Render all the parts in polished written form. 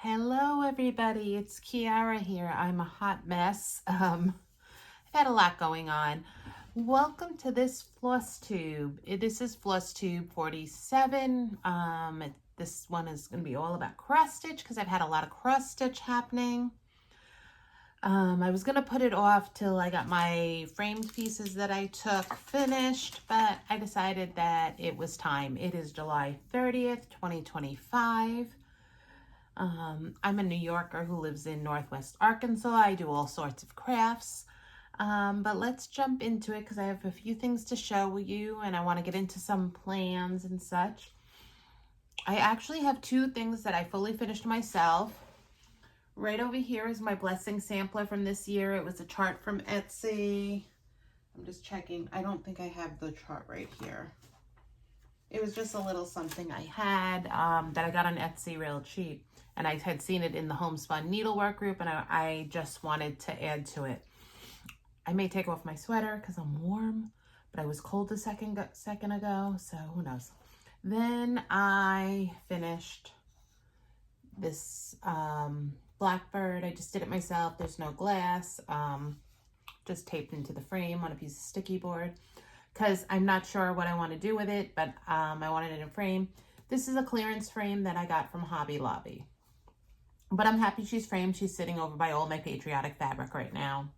Hello everybody, it's Kiara here. I'm a hot mess. I've had a lot going on. Welcome to this Flosstube. This is Flosstube 47. This one is going to be all about cross stitch because I've had a lot of cross stitch happening. I was going to put it off till I got my framed pieces that I took finished, but I decided that it was time. It is July 30th, 2025. I'm a New Yorker who lives in Northwest Arkansas. I do all sorts of crafts. But let's jump into it because I have a few things to show you and I want to get into some plans and such. I actually have two things that I fully finished myself. Right over here is my blessing sampler from this year. It was a chart from Etsy. I'm just checking. I don't think I have the chart right here. It was just a little something I had that I got on Etsy real cheap. And I had seen it in the homespun needlework group and I just wanted to add to it. I may take off my sweater because I'm warm, but I was cold a second ago, so who knows. Then I finished this blackbird. I just did it myself. There's no glass, just taped into the frame on a piece of sticky board because I'm not sure what I want to do with it, but I wanted it in a frame. This is a clearance frame that I got from Hobby Lobby. But I'm happy she's framed. She's sitting over by all my patriotic fabric right now.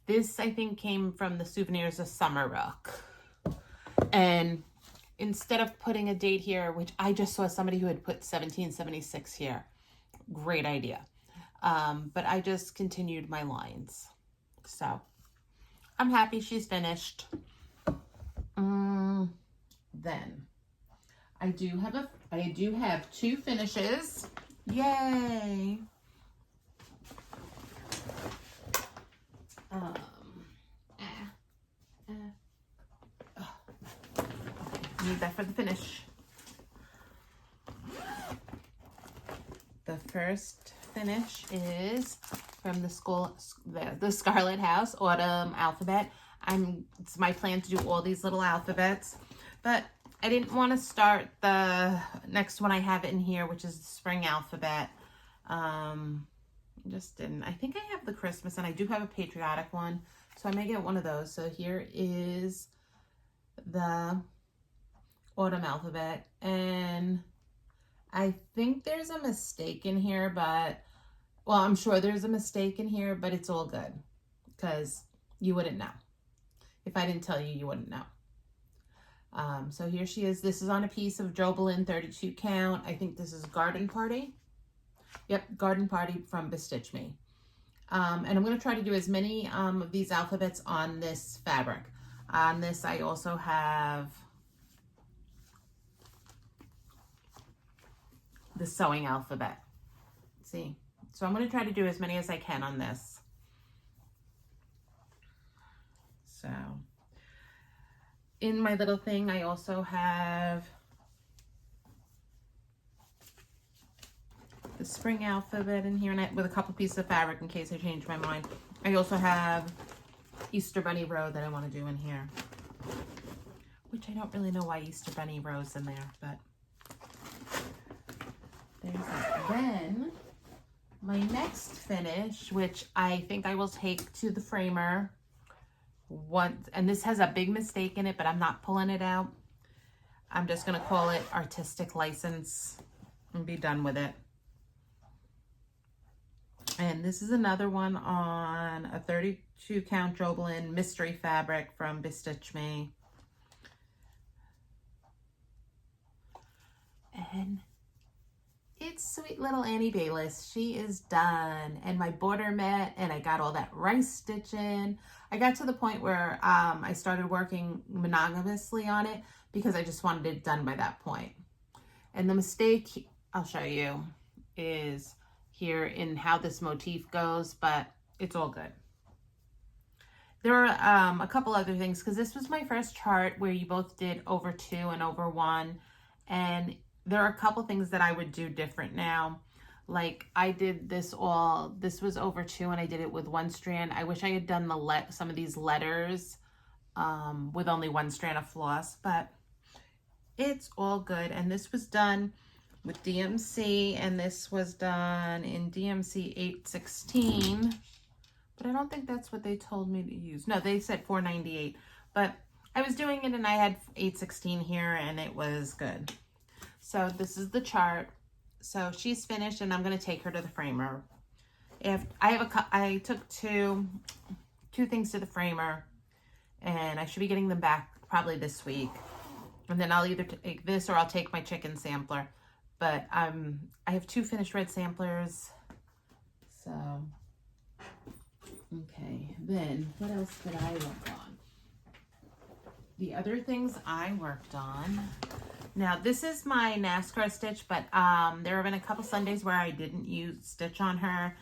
This, I think, came from the Souvenirs of Summer Rook. And instead of putting a date here, which I just saw somebody who had put 1776 here. Great idea. But I just continued my lines. So I'm happy she's finished. Then I do have two finishes. Yay! Need that for the finish. The first finish is from the Scarlet House Autumn Alphabet. It's my plan to do all these little alphabets, but I didn't want to start the next one I have in here, which is the Spring Alphabet. Just didn't. I think I have the Christmas and I do have a patriotic one, so I may get one of those. So here is the Autumn Alphabet, and I think there's a mistake in here, but well, I'm sure there's a mistake in here, but it's all good because you wouldn't know. If I didn't tell you, you wouldn't know. So here she is. This is on a piece of Jobelin 32 count. I think this is Garden Party. Yep, Garden Party from Bestitch Me. And I'm going to try to do as many of these alphabets on this fabric. On this, I also have the sewing alphabet. See? So I'm going to try to do as many as I can on this. So in my little thing, I also have the Spring Alphabet in here, and with a couple pieces of fabric in case I change my mind. I also have Easter Bunny Row that I want to do in here, which I don't really know why Easter Bunny Row's in there, but there's that. Then my next finish, which I think I will take to the framer once, and this has a big mistake in it, but I'm not pulling it out. I'm just going to call it Artistic License and be done with it. And this is another one on a 32 count Jobelin mystery fabric from Bestitch Me. And it's sweet little Annie Bayless. She is done. And my border met and I got all that rice stitch in. I got to the point where I started working monogamously on it because I just wanted it done by that point. And the mistake, I'll show you, is here in how this motif goes, but it's all good. There are a couple other things because this was my first chart where you both did over 2 and over 1, and there are a couple things that I would do different now. Like I did this was over 2 and I did it with 1 strand. I wish I had done some of these letters with only 1 strand of floss, but it's all good. And this was done with DMC, and this was done in DMC 816, but I don't think that's what they told me to use. No, they said 498, but I was doing it and I had 816 here and it was good. So this is the chart. So she's finished and I'm going to take her to the framer. If I took two things to the framer, and I should be getting them back probably this week. And then I'll either take this or I'll take my chicken sampler. But I have 2 finished red samplers. So, okay. Then, what else did I work on? The other things I worked on. Now, this is my NASCAR stitch, but there have been a couple Sundays where I didn't use stitch on her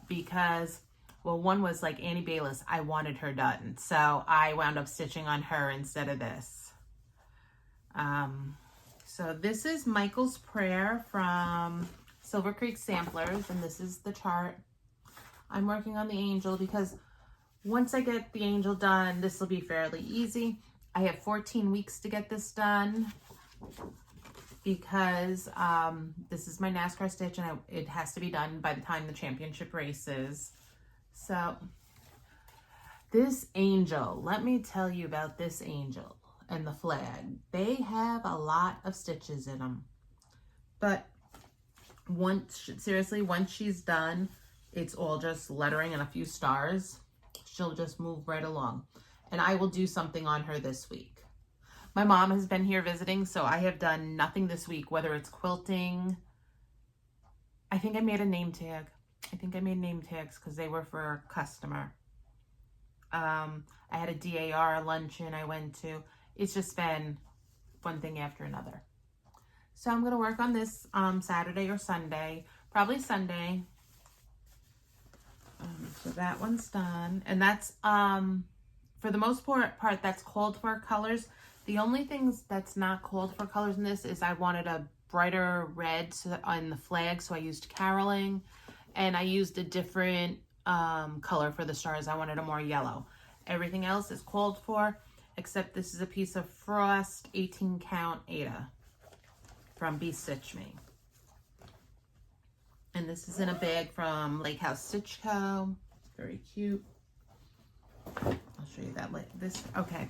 because, well, one was like Annie Bayless. I wanted her done. So I wound up stitching on her instead of this. So this is Michael's Prayer from Silver Creek Samplers, and this is the chart. I'm working on the angel because once I get the angel done, this will be fairly easy. I have 14 weeks to get this done because this is my NASCAR stitch and it has to be done by the time the championship races. So this angel, let me tell you about this angel and the flag. They have a lot of stitches in them, but once she's done, it's all just lettering and a few stars. She'll just move right along, and I will do something on her this week. My mom has been here visiting, so I have done nothing this week, whether it's quilting. I think I made a name tag. I think I made name tags because they were for a customer. I had a DAR luncheon I went to. It's just been one thing after another. So I'm going to work on this Saturday or Sunday. Probably Sunday. So that one's done. And that's, for the most part, that's called for colors. The only things that's not called for colors in this is I wanted a brighter red on the flag, so I used caroling. And I used a different color for the stars. I wanted a more yellow. Everything else is called for, except this is a piece of Frost 18 count Ada from Be Stitch Me. And this is in a bag from Lake House Stitch Co. Very cute. I'll show you that later. Okay.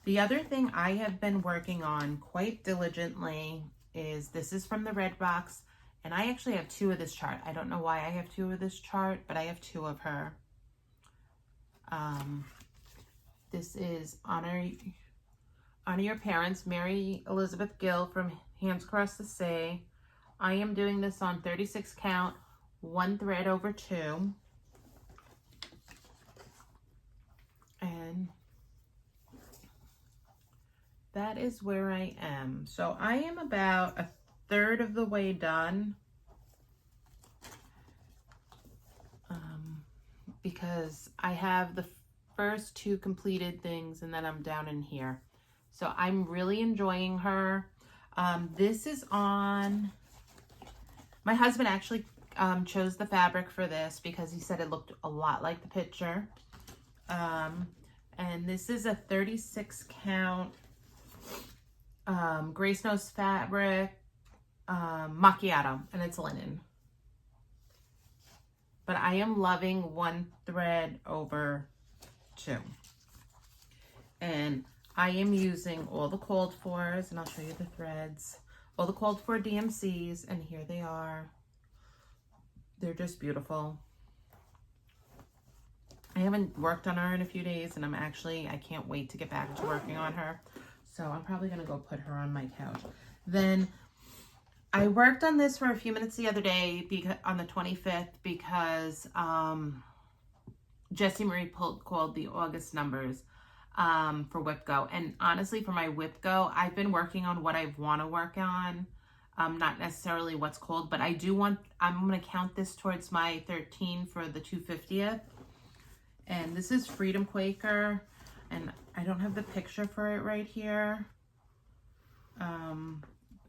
The other thing I have been working on quite diligently is, this is from the red box, and I actually have 2 of this chart. I don't know why I have 2 of this chart, but I have 2 of her. This is Honor Your Parents, Mary Elizabeth Gill from Hands Across the Sea. I am doing this on 36 count, 1 thread over 2. And that is where I am. So I am about 1/3 of the way done. Because I have the first 2 completed things and then I'm down in here. So I'm really enjoying her. This is on, my husband actually chose the fabric for this because he said it looked a lot like the picture. And this is a 36 count Grace Nose fabric, macchiato, and it's linen. But I am loving 1 thread over 2. And I am using all the called fors, and I'll show you the threads. All the called for DMCs, and here they are. They're just beautiful. I haven't worked on her in a few days, and I can't wait to get back to working on her. So I'm probably going to go put her on my couch. Then I worked on this for a few minutes the other day on the 25th because Jessie Marie called the August numbers for WIPGO. And honestly, for my WIPGO, I've been working on what I want to work on, not necessarily what's called, but I'm going to count this towards my 13 for the 250th. And this is Freedom Quaker, and I don't have the picture for it right here.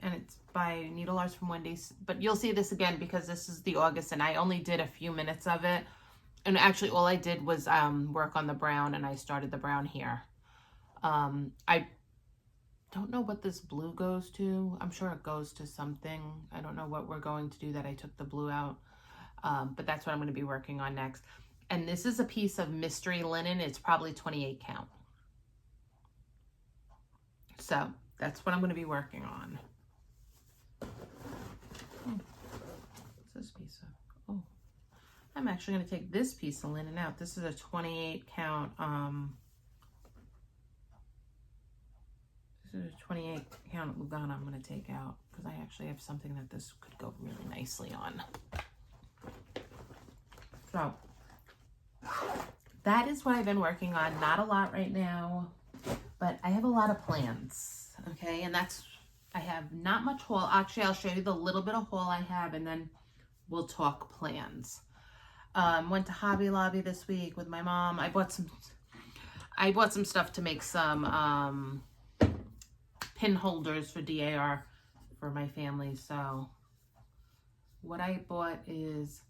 And it's by Needle Arts from Wendy's, but you'll see this again because this is the August and I only did a few minutes of it. And actually all I did was work on the brown, and I started the brown here. I don't know what this blue goes to. I'm sure it goes to something. I don't know what we're going to do that I took the blue out. But that's what I'm going to be working on next. And this is a piece of mystery linen. It's probably 28 count. So that's what I'm going to be working on. What's this piece of? Oh, I'm actually going to take this piece of linen out. This is a 28 count. This is a 28 count Lugana I'm going to take out because I actually have something that this could go really nicely on. So that is what I've been working on. Not a lot right now, but I have a lot of plans. Okay, and I have not much haul. Actually, I'll show you the little bit of haul I have, and then we'll talk plans. Went to Hobby Lobby this week with my mom. I bought some stuff to make some pin holders for DAR for my family. So what I bought is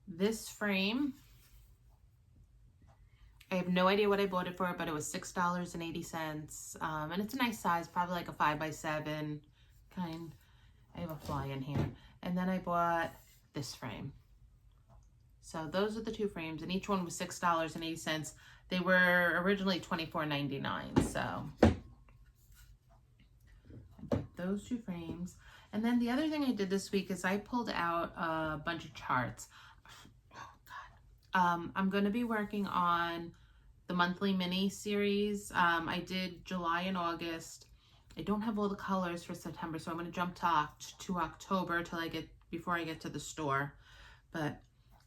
this frame. I have no idea what I bought it for, but it was $6.80. And it's a nice size, probably like a 5x7 kind. I have a fly in here. And then I bought this frame. So those are the two frames, and each one was $6.80. They were originally $24.99. So I bought those two frames. And then the other thing I did this week is I pulled out a bunch of charts. I'm going to be working on the monthly mini series. I did July and August. I don't have all the colors for September, so I'm going to jump to October before I get to the store. But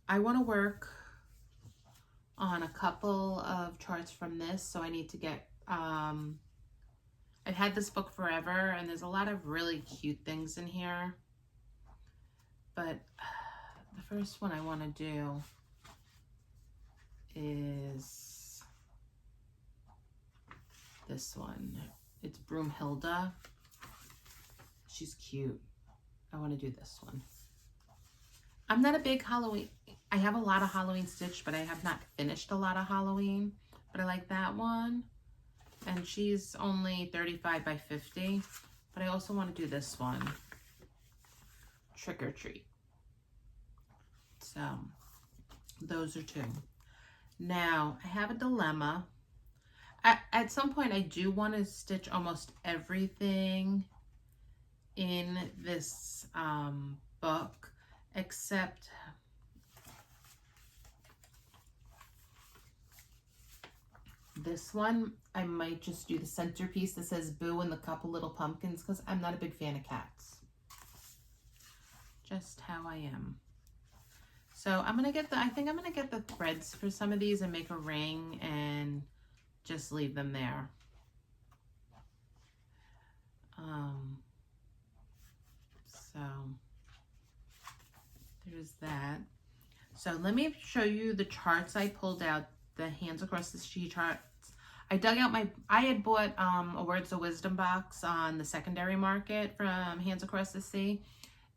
I want to work on a couple of charts from this, so I need to get, I've had this book forever, and there's a lot of really cute things in here. But the first one I want to do is this one. It's Broomhilda. She's cute. I want to do this one. I'm not a big Halloween. I have a lot of Halloween stitch, but I have not finished a lot of Halloween. But I like that one. And she's only 35 by 50. But I also want to do this one. Trick or Treat. So those are two. Now, I have a dilemma. At some point, I do want to stitch almost everything in this book, except this one. I might just do the centerpiece that says Boo and the couple little pumpkins, because I'm not a big fan of cats. Just how I am. So I'm gonna get I think I'm gonna get the threads for some of these and make a ring and just leave them there. So there's that. So let me show you the charts I pulled out, the Hands Across the Sea charts. I dug out I had bought a Words of Wisdom box on the secondary market from Hands Across the Sea.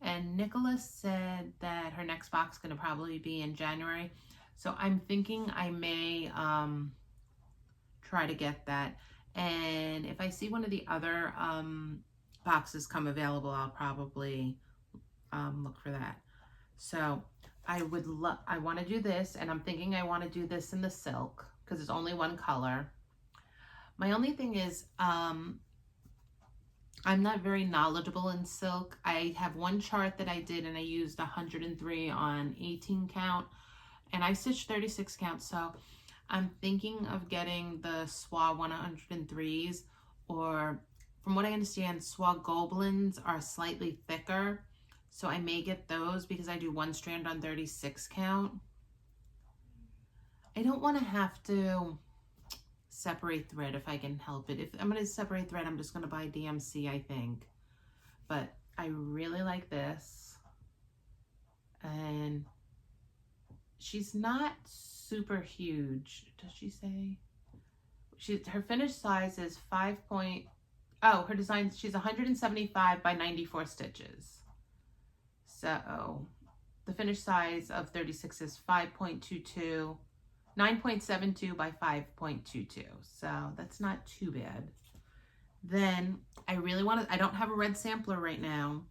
And Nicholas said that her next box is going to probably be in January. So I'm thinking I may try to get that. And if I see one of the other boxes come available, I'll probably look for that. So I want to do this, and I'm thinking I want to do this in the silk because it's only one color. My only thing is, I'm not very knowledgeable in silk. I have one chart that I did, and I used 103 on 18 count, and I stitched 36 count. So I'm thinking of getting the SWA 103s, or from what I understand, SWA Goblins are slightly thicker. So I may get those because I do one strand on 36 count. I don't want to have to separate thread if I can help it. If I'm going to separate thread, I'm just going to buy DMC, I think. But I really like this. And she's not super huge. Does she say? Her finished size is 5. Her design, she's 175 by 94 stitches. So the finished size of 36 is 5.22. 9.72 by 5.22, so that's not too bad. Then I really want to, I don't have a red sampler right now.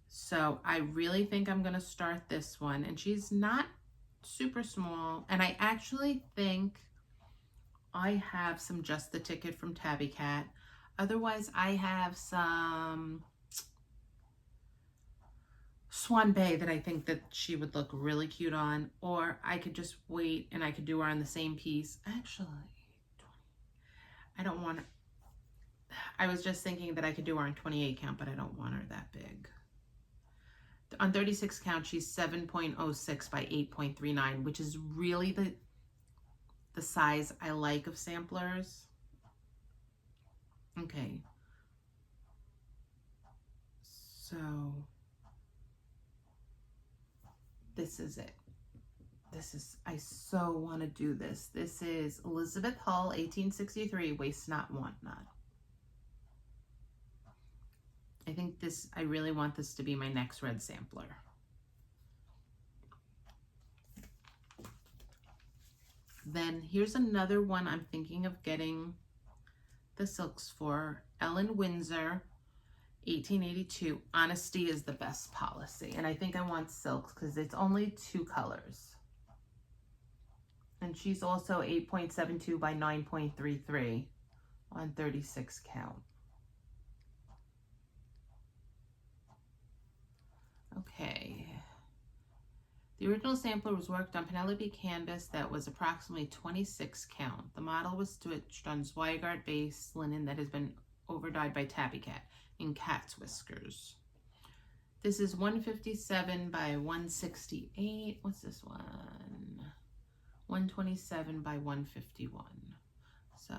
So I really think I'm going to start this one. And she's not super small. And I actually think I have some Just the Ticket from Tabby Cat. Otherwise, I have some Swan Bay that I think that she would look really cute on. Or I could just wait and I could do her on the same piece. Actually, I don't want to. I was just thinking that I could do her on 28 count, but I don't want her that big. On 36 count, she's 7.06 by 8.39, which is really the size I like of samplers. Okay. So this is it. This is, I so want to do this. This is Elizabeth Hull, 1863, Waste Not, Want Not. I think this, I really want this to be my next red sampler. Then here's another one I'm thinking of getting the silks for. Ellen Windsor, 1882. Honesty is the best policy. And I think I want silks because it's only 2 colors. And she's also 8.72 by 9.33 on 36 count. Okay. The original sampler was worked on Penelope canvas that was approximately 26 count. The model was stitched on Zweigart base linen that has been overdyed by Tabby Cat in cat's whiskers. This is 157 by 168. What's this one? 127 by 151. So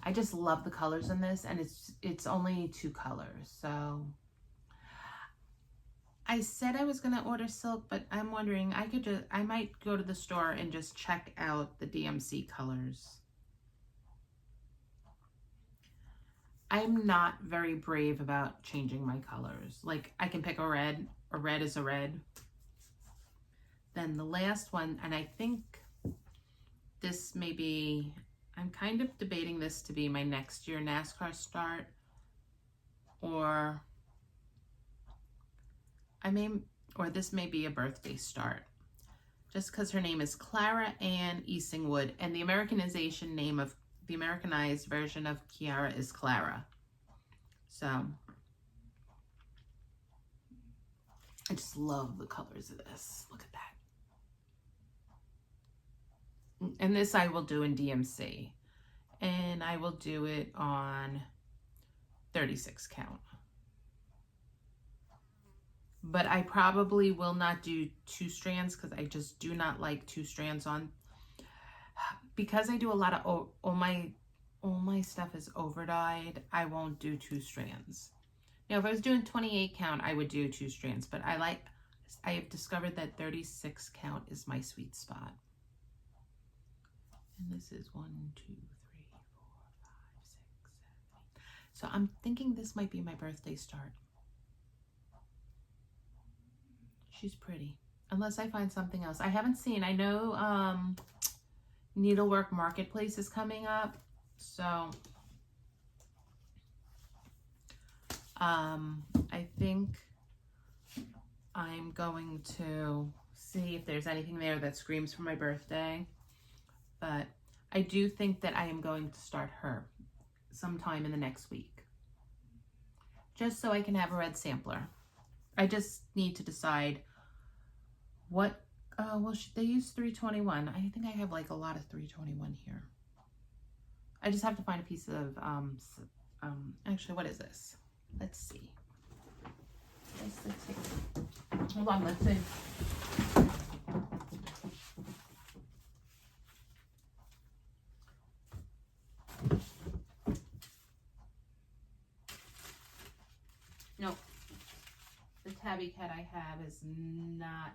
I just love the colors in this, and it's only 2 colors. So I said I was going to order silk, but I'm wondering, I might go to the store and just check out the DMC colors. I'm not very brave about changing my colors. Like, I can pick a red is a red. Then the last one, and I think this may be, I'm kind of debating this to be my next year NASCAR start, or this may be a birthday start, just because her name is Clara Ann Easingwood, and the Americanization name of the Americanized version of Kiara is Clara. So I just love the colors of this. Look at that. And this I will do in DMC, and I will do it on 36 count. But I probably will not do 2 strands because I just do not like 2 strands on. Because I do a lot of, all my stuff is overdyed, I won't do 2 strands. Now, if I was doing 28 count, I would do 2 strands. But I have discovered that 36 count is my sweet spot. And this is 1, 2, 3, 4, 5, 6, 7, 8. So I'm thinking this might be my birthday start. She's pretty. Unless I find something else. I haven't seen. I know Needlework Marketplace is coming up. So I think I'm going to see if there's anything there that screams for my birthday. But I do think that I am going to start her sometime in the next week. Just so I can have a red sampler. I just need to decide what, well, they use 321. I think I have like a lot of 321 here. I just have to find a piece of, actually, what is this? Let's see. Let's see. Hold on, let's see. Nope. The Tabby Cat I have is not,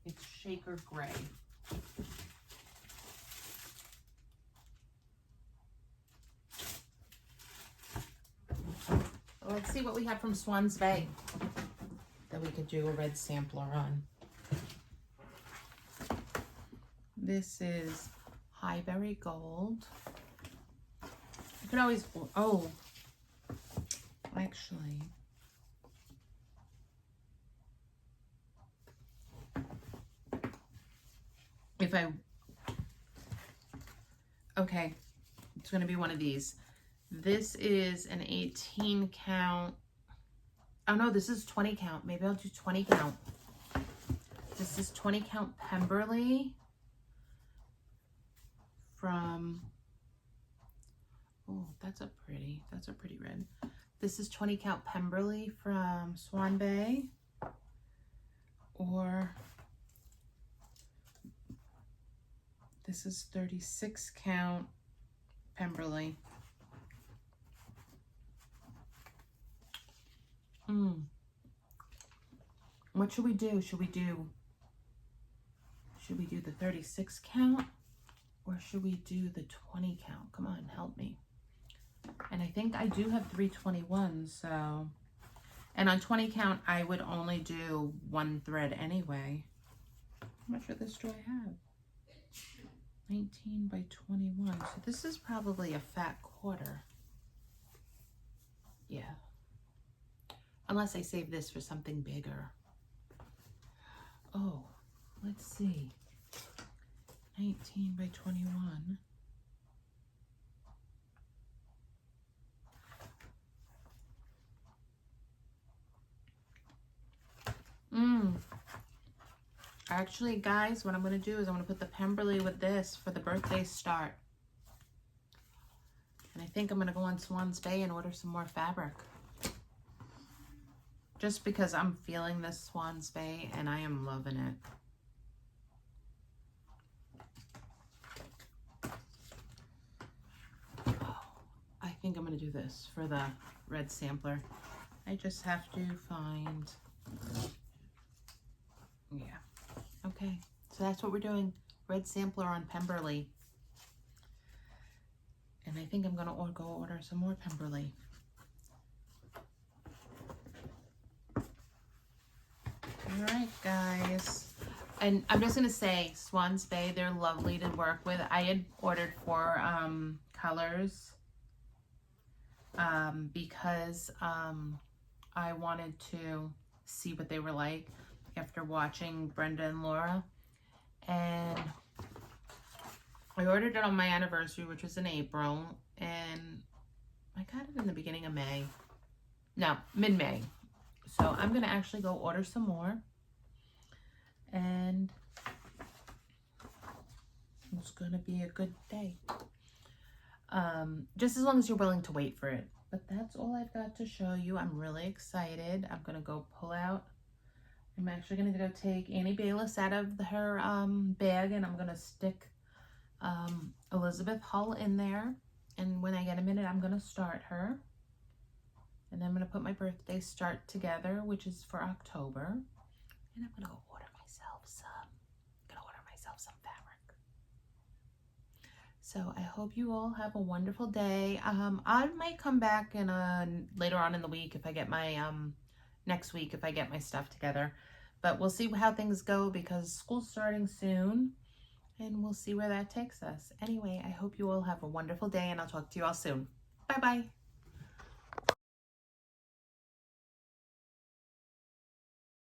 it's Shaker Gray. Let's see what we have from Swans Bay that we could do a red sampler on. This is Highberry Gold. You could always, oh, actually, if I, okay, it's going to be one of these. This is an 18 count. Oh no, this is 20 count. Maybe I'll do 20 count. This is 20 count Pemberley from, oh, that's a pretty red. This is 20 count Pemberley from Swan Bay, or this is 36 count Pemberley. What should we do? Should we do the 36 count, or should we do the 20 count? Come on, help me. And I think I do have 321s, so, and on 20 count I would only do one thread anyway. How much of this do I have? 19 by 21. So this is probably a fat quarter. Yeah. Unless I save this for something bigger. Oh, let's see. 19 by 21. Actually, guys, what I'm going to do is I'm going to put the Pemberley with this for the birthday start. And I think I'm going to go on Swans Bay and order some more fabric. Just because I'm feeling this Swans Bay and I am loving it. Oh, I think I'm going to do this for the red sampler. I just have to find, yeah. Okay, so that's what we're doing. Red sampler on Pemberley. And I think I'm going to go order some more Pemberley. All right, guys. And I'm just going to say, Swans Bay, they're lovely to work with. I had ordered 4 colors because I wanted to see what they were like after watching Brenda and Laura. And I ordered it on my anniversary, which was in April, and I got it in the beginning of May. No, mid-May. So I'm going to actually go order some more, and it's going to be a good day. Just as long as you're willing to wait for it. But that's all I've got to show you. I'm really excited. I'm going to go pull out. I'm actually going to go take Annie Bayless out of her bag, and I'm going to stick Elizabeth Hull in there. And when I get a minute, I'm going to start her. And then I'm going to put my birthday start together, which is for October. And I'm going to go order myself some fabric. So I hope you all have a wonderful day. I might come back in later on in the week if I get my, next week if I get my stuff together. But we'll see how things go because school's starting soon. And we'll see where that takes us. Anyway, I hope you all have a wonderful day, and I'll talk to you all soon. Bye-bye.